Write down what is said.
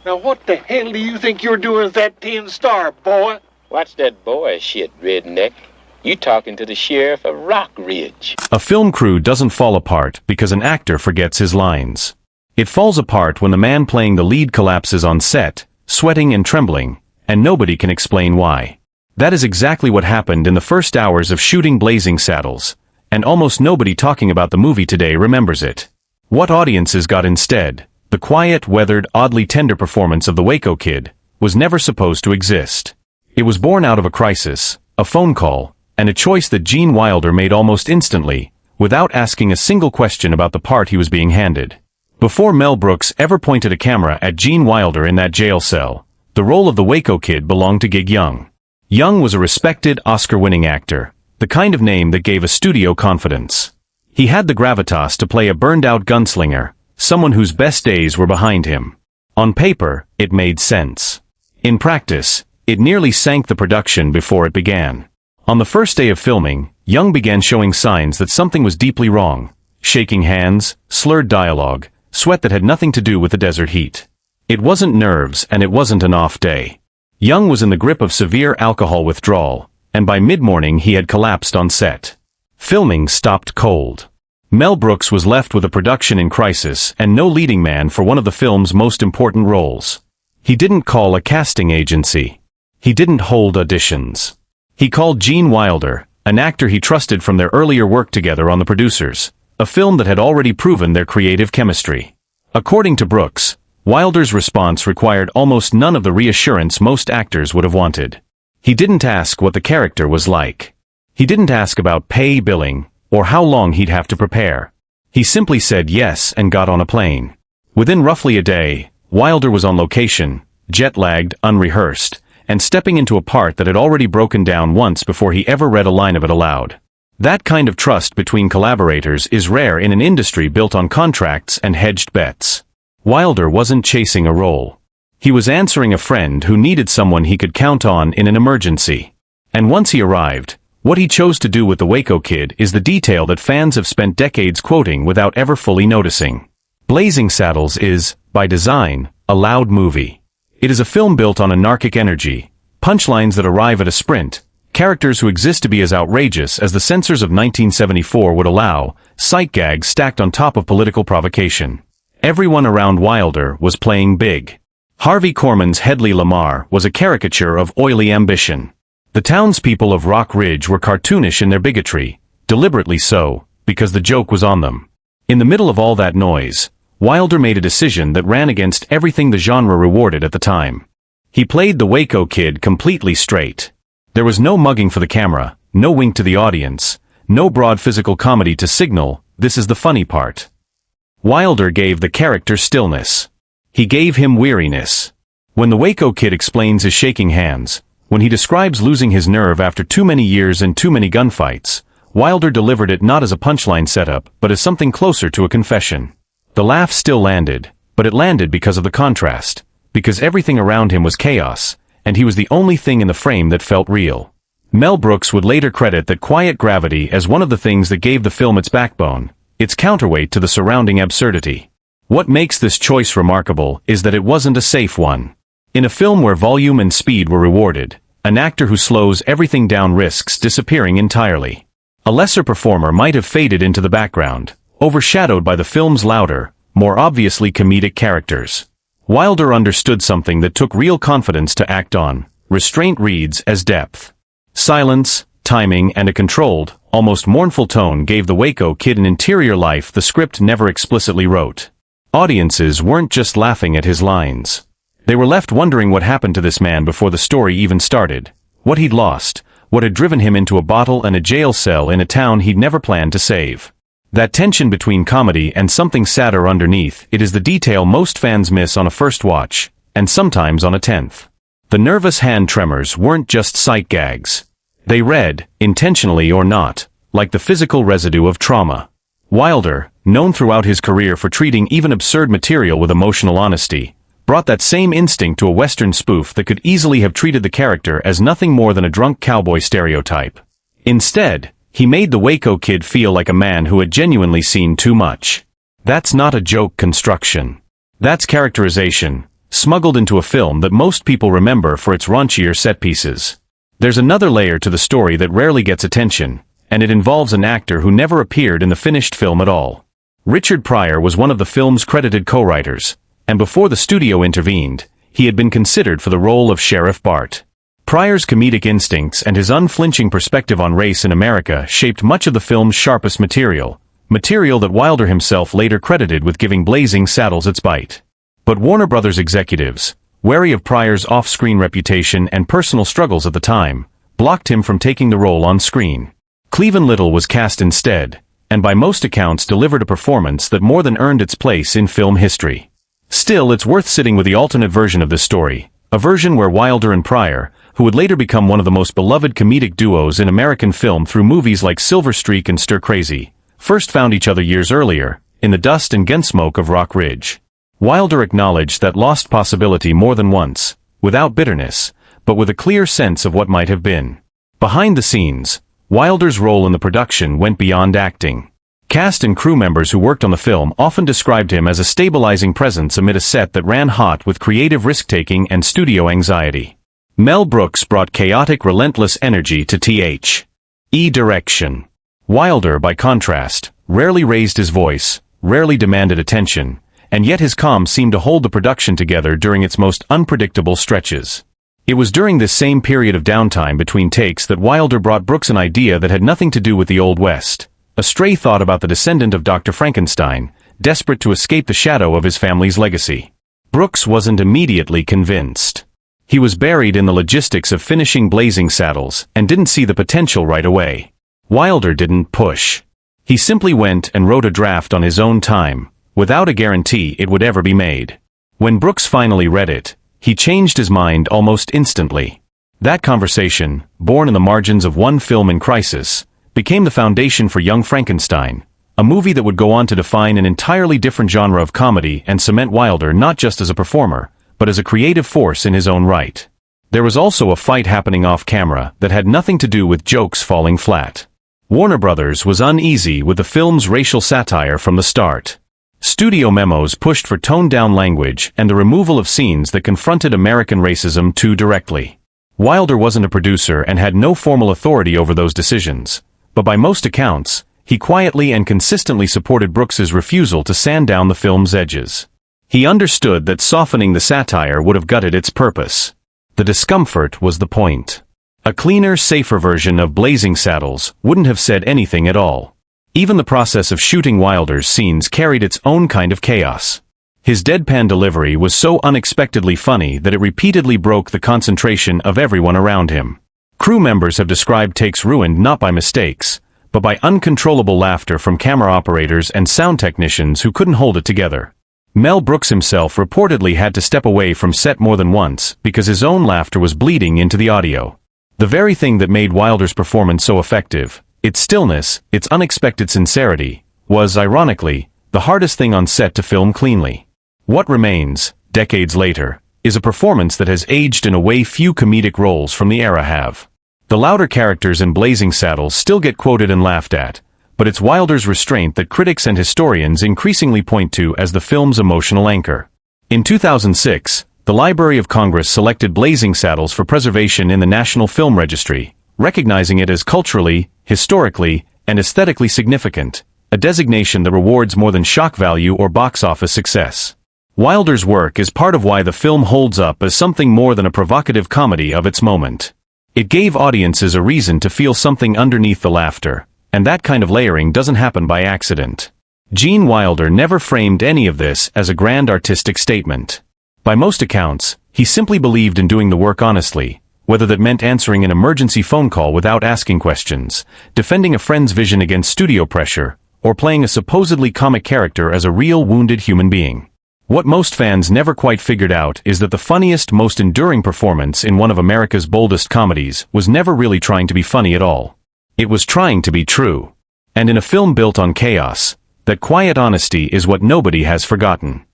Now what the hell do you think you're doing with that tin star, boy? Watch that boy shit, redneck. You talking to the sheriff of Rock Ridge. A film crew doesn't fall apart because an actor forgets his lines. It falls apart when the man playing the lead collapses on set, sweating and trembling, and nobody can explain why. That is exactly what happened in the first hours of shooting Blazing Saddles, and almost nobody talking about the movie today remembers it. What audiences got instead, the quiet, weathered, oddly tender performance of the Waco Kid, was never supposed to exist. It was born out of a crisis, a phone call, and a choice that Gene Wilder made almost instantly, without asking a single question about the part he was being handed. Before Mel Brooks ever pointed a camera at Gene Wilder in that jail cell, the role of the Waco Kid belonged to Gig Young. Young was a respected, Oscar-winning actor, the kind of name that gave a studio confidence. He had the gravitas to play a burned-out gunslinger, someone whose best days were behind him. On paper, it made sense. In practice, it nearly sank the production before it began. On the first day of filming, Young began showing signs that something was deeply wrong. Shaking hands, slurred dialogue, sweat that had nothing to do with the desert heat. It wasn't nerves and it wasn't an off day. Young was in the grip of severe alcohol withdrawal, and by mid-morning he had collapsed on set. Filming stopped cold. Mel Brooks was left with a production in crisis and no leading man for one of the film's most important roles. He didn't call a casting agency. He didn't hold auditions. He called Gene Wilder, an actor he trusted from their earlier work together on The Producers, a film that had already proven their creative chemistry. According to Brooks, Wilder's response required almost none of the reassurance most actors would have wanted. He didn't ask what the character was like. He didn't ask about pay, billing, or how long he'd have to prepare. He simply said yes and got on a plane. Within roughly a day, Wilder was on location, jet-lagged, unrehearsed, and stepping into a part that had already broken down once before he ever read a line of it aloud. That kind of trust between collaborators is rare in an industry built on contracts and hedged bets. Wilder wasn't chasing a role. He was answering a friend who needed someone he could count on in an emergency. And once he arrived, what he chose to do with the Waco Kid is the detail that fans have spent decades quoting without ever fully noticing. Blazing Saddles is, by design, a loud movie. It is a film built on anarchic energy, punchlines that arrive at a sprint, characters who exist to be as outrageous as the censors of 1974 would allow, sight gags stacked on top of political provocation. Everyone around Wilder was playing big. Harvey Korman's Hedley Lamar was a caricature of oily ambition. The townspeople of Rock Ridge were cartoonish in their bigotry, deliberately so, because the joke was on them. In the middle of all that noise, Wilder made a decision that ran against everything the genre rewarded at the time. He played the Waco Kid completely straight. There was no mugging for the camera, no wink to the audience, no broad physical comedy to signal, this is the funny part. Wilder gave the character stillness. He gave him weariness. When the Waco Kid explains his shaking hands, when he describes losing his nerve after too many years and too many gunfights, Wilder delivered it not as a punchline setup, but as something closer to a confession. The laugh still landed, but it landed because of the contrast, because everything around him was chaos, and he was the only thing in the frame that felt real. Mel Brooks would later credit that quiet gravity as one of the things that gave the film its backbone, its counterweight to the surrounding absurdity. What makes this choice remarkable is that it wasn't a safe one. In a film where volume and speed were rewarded, an actor who slows everything down risks disappearing entirely. A lesser performer might have faded into the background, overshadowed by the film's louder, more obviously comedic characters. Wilder understood something that took real confidence to act on. Restraint reads as depth. Silence, timing, and a controlled, almost mournful tone gave the Waco Kid an interior life the script never explicitly wrote. Audiences weren't just laughing at his lines. They were left wondering what happened to this man before the story even started, what he'd lost, what had driven him into a bottle and a jail cell in a town he'd never planned to save. That tension between comedy and something sadder underneath, it is the detail most fans miss on a first watch, and sometimes on a 10th. The nervous hand tremors weren't just sight gags. They read, intentionally or not, like the physical residue of trauma. Wilder, known throughout his career for treating even absurd material with emotional honesty, brought that same instinct to a Western spoof that could easily have treated the character as nothing more than a drunk cowboy stereotype. Instead, he made the Waco Kid feel like a man who had genuinely seen too much. That's not a joke construction. That's characterization, smuggled into a film that most people remember for its raunchier set pieces. There's another layer to the story that rarely gets attention, and it involves an actor who never appeared in the finished film at all. Richard Pryor was one of the film's credited co-writers, and before the studio intervened, he had been considered for the role of Sheriff Bart. Pryor's comedic instincts and his unflinching perspective on race in America shaped much of the film's sharpest material that Wilder himself later credited with giving Blazing Saddles its bite. But Warner Brothers executives, wary of Pryor's off-screen reputation and personal struggles at the time, blocked him from taking the role on screen. Cleavon Little was cast instead, and by most accounts delivered a performance that more than earned its place in film history. Still, it's worth sitting with the alternate version of this story, a version where Wilder and Pryor, who would later become one of the most beloved comedic duos in American film through movies like Silver Streak and Stir Crazy, first found each other years earlier, in the dust and gunsmoke of Rock Ridge. Wilder acknowledged that lost possibility more than once, without bitterness, but with a clear sense of what might have been. Behind the scenes, Wilder's role in the production went beyond acting. Cast and crew members who worked on the film often described him as a stabilizing presence amid a set that ran hot with creative risk-taking and studio anxiety. Mel Brooks brought chaotic, relentless energy to the direction. Wilder, by contrast, rarely raised his voice, rarely demanded attention, and yet his calm seemed to hold the production together during its most unpredictable stretches. It was during this same period of downtime between takes that Wilder brought Brooks an idea that had nothing to do with the Old West, a stray thought about the descendant of Dr. Frankenstein, desperate to escape the shadow of his family's legacy. Brooks wasn't immediately convinced. He was buried in the logistics of finishing Blazing Saddles and didn't see the potential right away. Wilder didn't push. He simply went and wrote a draft on his own time, without a guarantee it would ever be made. When Brooks finally read it, he changed his mind almost instantly. That conversation, born in the margins of one film in crisis, became the foundation for Young Frankenstein, a movie that would go on to define an entirely different genre of comedy and cement Wilder not just as a performer, but as a creative force in his own right. There was also a fight happening off-camera that had nothing to do with jokes falling flat. Warner Brothers was uneasy with the film's racial satire from the start. Studio memos pushed for toned-down language and the removal of scenes that confronted American racism too directly. Wilder wasn't a producer and had no formal authority over those decisions, but by most accounts, he quietly and consistently supported Brooks's refusal to sand down the film's edges. He understood that softening the satire would have gutted its purpose. The discomfort was the point. A cleaner, safer version of Blazing Saddles wouldn't have said anything at all. Even the process of shooting Wilder's scenes carried its own kind of chaos. His deadpan delivery was so unexpectedly funny that it repeatedly broke the concentration of everyone around him. Crew members have described takes ruined not by mistakes, but by uncontrollable laughter from camera operators and sound technicians who couldn't hold it together. Mel Brooks himself reportedly had to step away from set more than once because his own laughter was bleeding into the audio. The very thing that made Wilder's performance so effective, its stillness, its unexpected sincerity, was, ironically, the hardest thing on set to film cleanly. What remains, decades later, is a performance that has aged in a way few comedic roles from the era have. The louder characters in Blazing Saddles still get quoted and laughed at, but it's Wilder's restraint that critics and historians increasingly point to as the film's emotional anchor. In 2006, the Library of Congress selected Blazing Saddles for preservation in the National Film Registry, recognizing it as culturally, historically, and aesthetically significant, a designation that rewards more than shock value or box office success. Wilder's work is part of why the film holds up as something more than a provocative comedy of its moment. It gave audiences a reason to feel something underneath the laughter, and that kind of layering doesn't happen by accident. Gene Wilder never framed any of this as a grand artistic statement. By most accounts, he simply believed in doing the work honestly, whether that meant answering an emergency phone call without asking questions, defending a friend's vision against studio pressure, or playing a supposedly comic character as a real wounded human being. What most fans never quite figured out is that the funniest, most enduring performance in one of America's boldest comedies was never really trying to be funny at all. It was trying to be true. And in a film built on chaos, that quiet honesty is what nobody has forgotten.